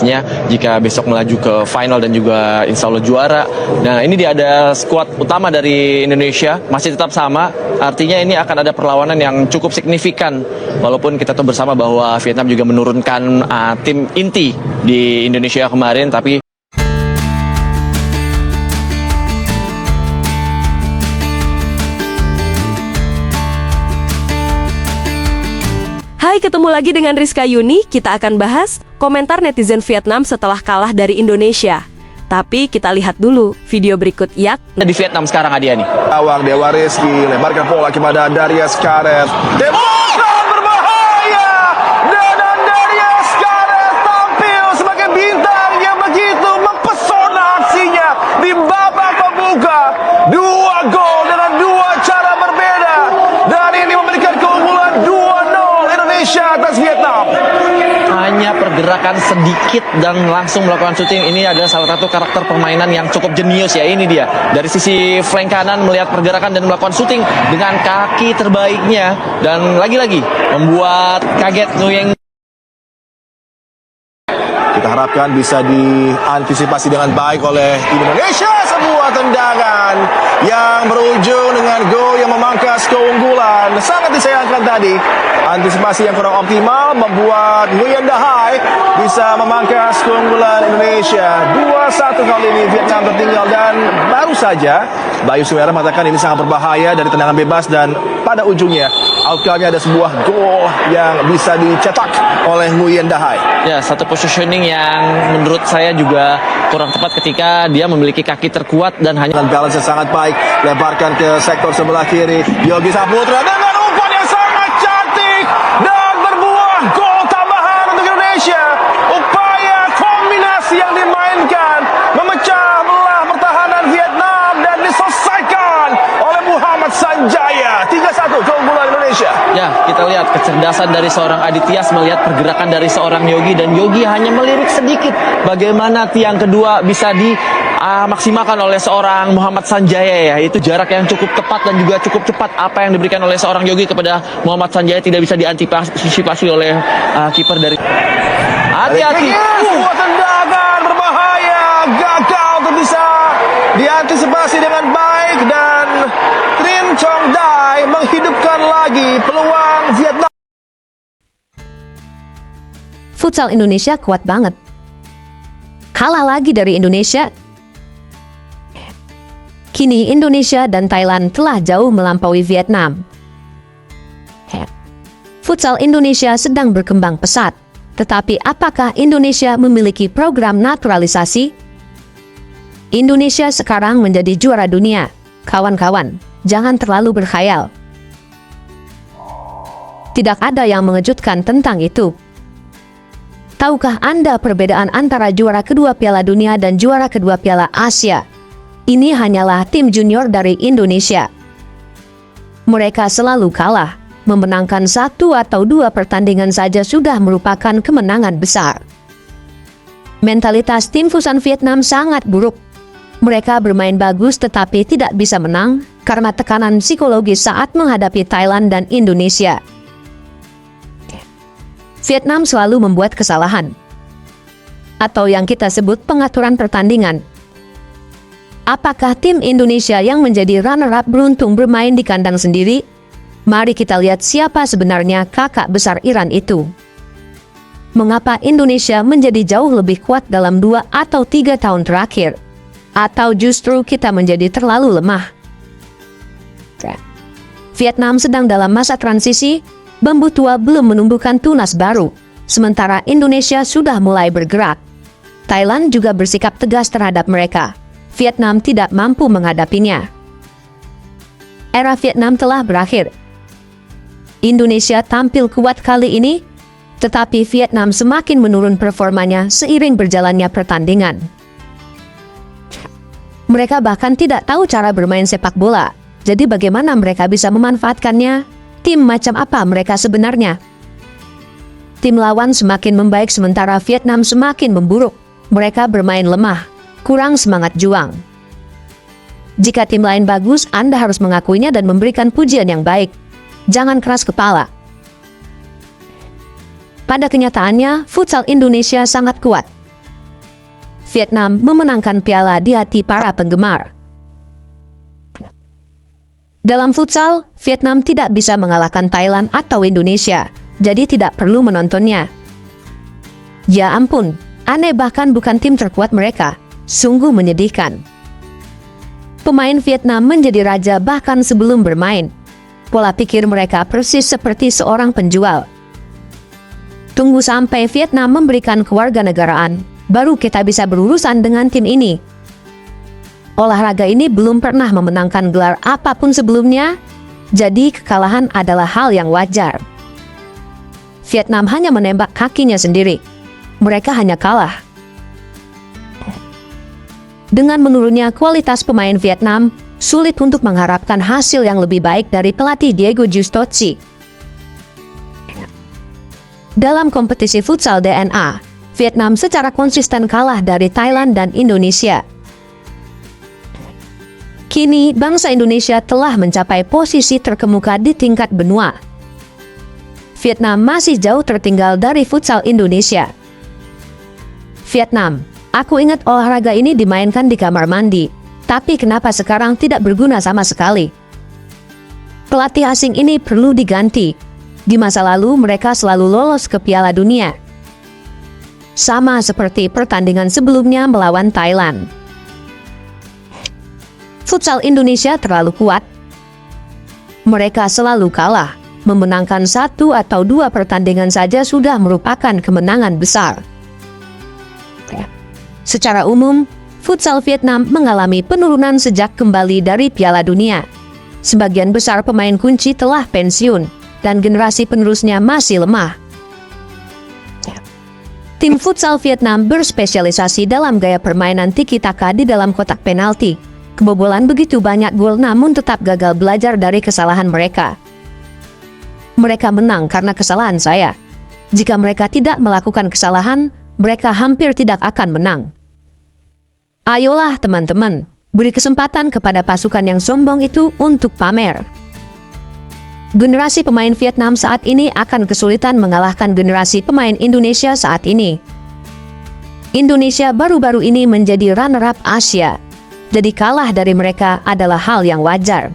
pastinya jika besok melaju ke final dan juga insya Allah juara. Nah ini dia ada skuad utama dari Indonesia masih tetap sama, artinya ini akan ada perlawanan yang cukup signifikan walaupun kita tahu bersama bahwa Vietnam juga menurunkan tim inti di Indonesia kemarin, tapi Hai, ketemu lagi dengan Rizka Yuni. Kita akan bahas komentar netizen Vietnam setelah kalah dari Indonesia. Tapi kita lihat dulu video berikut Yak. di Vietnam sekarang Adia nih. Awang Dewa Rizky lebarkan bola kepada Darius Karet. Tembakan berbahaya dan Darius Karet tampil sebagai bintang yang begitu mempesona aksinya di babak pembuka. 2 gol dengan 2 cara berbeda dan ini memberikan keunggulan 2-0 Indonesia atas Vietnam. Hanya pergerakan sedikit dan langsung melakukan syuting. Ini adalah salah satu karakter permainan yang cukup jenius ya. Ini dia dari sisi flank kanan melihat pergerakan dan melakukan syuting dengan kaki terbaiknya dan lagi-lagi membuat kaget Nguyen. Kita harapkan bisa diantisipasi dengan baik oleh Indonesia. Sebuah tendangan yang berujung dengan gol yang memangkas keunggulan. Sangat disayangkan tadi. Antisipasi yang kurang optimal membuat Nguyen Dahai bisa memangkas keunggulan Indonesia. 2-1 kali ini Vietnam tertinggal dan baru saja Bayu Suwera mengatakan ini sangat berbahaya dari tendangan bebas dan pada ujungnya outcome-nya ada sebuah gol yang bisa dicetak oleh Nguyen Dahai. Ya, satu positioning yang menurut saya juga kurang tepat ketika dia memiliki kaki terkuat dan hanya dengan balance yang sangat baik, lebarkan ke sektor sebelah kiri. Yogi Saputra dengan umpan yang sangat cantik dan berbuah gol tambahan untuk Indonesia. Upaya kombinasi yang dimainkan memecah belah pertahanan Vietnam dan diselesaikan oleh Muhammad Sanjaya. 3-1 keunggulan Indonesia. Ya, kita lihat kecerdasan dari seorang Aditya melihat pergerakan dari seorang Yogi dan Yogi hanya melirik sedikit bagaimana tiang kedua bisa dimaksimalkan oleh seorang Muhammad Sanjaya ya. Itu jarak yang cukup tepat dan juga cukup cepat. Apa yang diberikan oleh seorang Yogi kepada Muhammad Sanjaya tidak bisa diantisipasi oleh kiper dari. Hati-hati. Sebuah tendangan berbahaya gagal untuk bisa diantisipasi dengan baik dan Trin Chong Dai menghidupkan lagi peluang Vietnam. Futsal Indonesia kuat banget. Kalah lagi dari Indonesia. Kini Indonesia dan Thailand telah jauh melampaui Vietnam. Futsal Indonesia sedang berkembang pesat. Tetapi apakah Indonesia memiliki program naturalisasi? Indonesia sekarang menjadi juara dunia. Kawan-kawan, jangan terlalu berkhayal. Tidak ada yang mengejutkan tentang itu. Tahukah Anda perbedaan antara juara kedua Piala Dunia dan juara kedua Piala Asia? Ini hanyalah tim junior dari Indonesia. Mereka selalu kalah. Memenangkan 1 atau 2 pertandingan saja sudah merupakan kemenangan besar. Mentalitas tim Futsal Vietnam sangat buruk. Mereka bermain bagus tetapi tidak bisa menang karena tekanan psikologis saat menghadapi Thailand dan Indonesia. Vietnam selalu membuat kesalahan, atau yang kita sebut pengaturan pertandingan. Apakah tim Indonesia yang menjadi runner-up beruntung bermain di kandang sendiri? Mari kita lihat siapa sebenarnya kakak besar Iran itu. Mengapa Indonesia menjadi jauh lebih kuat dalam 2 atau 3 tahun terakhir? Atau justru kita menjadi terlalu lemah? Vietnam sedang dalam masa transisi, bambu tua belum menumbuhkan tunas baru, sementara Indonesia sudah mulai bergerak. Thailand juga bersikap tegas terhadap mereka. Vietnam tidak mampu menghadapinya. Era Vietnam telah berakhir. Indonesia tampil kuat kali ini, tetapi Vietnam semakin menurun performanya seiring berjalannya pertandingan. Mereka bahkan tidak tahu cara bermain sepak bola, jadi bagaimana mereka bisa memanfaatkannya? Tim macam apa mereka sebenarnya? Tim lawan semakin membaik sementara Vietnam semakin memburuk. Mereka bermain lemah, kurang semangat juang. Jika tim lain bagus, Anda harus mengakuinya dan memberikan pujian yang baik. Jangan keras kepala. Pada kenyataannya, futsal Indonesia sangat kuat. Vietnam memenangkan piala di hati para penggemar. Dalam futsal, Vietnam tidak bisa mengalahkan Thailand atau Indonesia, jadi tidak perlu menontonnya. Ya ampun, aneh bahkan bukan tim terkuat mereka. Sungguh menyedihkan. Pemain Vietnam menjadi raja bahkan sebelum bermain. Pola pikir mereka persis seperti seorang penjual. Tunggu sampai Vietnam memberikan kewarganegaraan, baru kita bisa berurusan dengan tim ini. Olahraga ini belum pernah memenangkan gelar apapun sebelumnya, jadi kekalahan adalah hal yang wajar. Vietnam hanya menembak kakinya sendiri. Mereka hanya kalah. Dengan menurunnya kualitas pemain Vietnam, sulit untuk mengharapkan hasil yang lebih baik dari pelatih Diego Justoci. Dalam kompetisi futsal DNA, Vietnam secara konsisten kalah dari Thailand dan Indonesia. Kini, bangsa Indonesia telah mencapai posisi terkemuka di tingkat benua. Vietnam masih jauh tertinggal dari futsal Indonesia. Vietnam, aku ingat olahraga ini dimainkan di kamar mandi, tapi kenapa sekarang tidak berguna sama sekali? Pelatih asing ini perlu diganti. Di masa lalu mereka selalu lolos ke Piala Dunia. Sama seperti pertandingan sebelumnya melawan Thailand. Futsal Indonesia terlalu kuat. Mereka selalu kalah. Memenangkan 1 atau 2 pertandingan saja sudah merupakan kemenangan besar. Secara umum, futsal Vietnam mengalami penurunan sejak kembali dari Piala Dunia. Sebagian besar pemain kunci telah pensiun, dan generasi penerusnya masih lemah. Tim futsal Vietnam berspesialisasi dalam gaya permainan tiki-taka di dalam kotak penalti. Kebobolan begitu banyak gol namun tetap gagal belajar dari kesalahan mereka. Mereka menang karena kesalahan saya. Jika mereka tidak melakukan kesalahan, mereka hampir tidak akan menang. Ayolah teman-teman, beri kesempatan kepada pasukan yang sombong itu untuk pamer. Generasi pemain Vietnam saat ini akan kesulitan mengalahkan generasi pemain Indonesia saat ini. Indonesia baru-baru ini menjadi runner-up Asia. Jadi kalah dari mereka adalah hal yang wajar.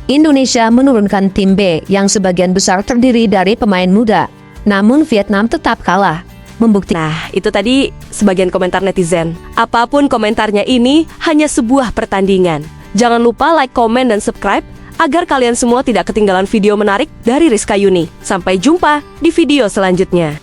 Indonesia menurunkan tim B yang sebagian besar terdiri dari pemain muda. Namun Vietnam tetap kalah. Membuktikan. Nah, itu tadi sebagian komentar netizen. Apapun komentarnya ini hanya sebuah pertandingan. Jangan lupa like, komen, dan subscribe agar kalian semua tidak ketinggalan video menarik dari Rizka Yuni. Sampai jumpa di video selanjutnya.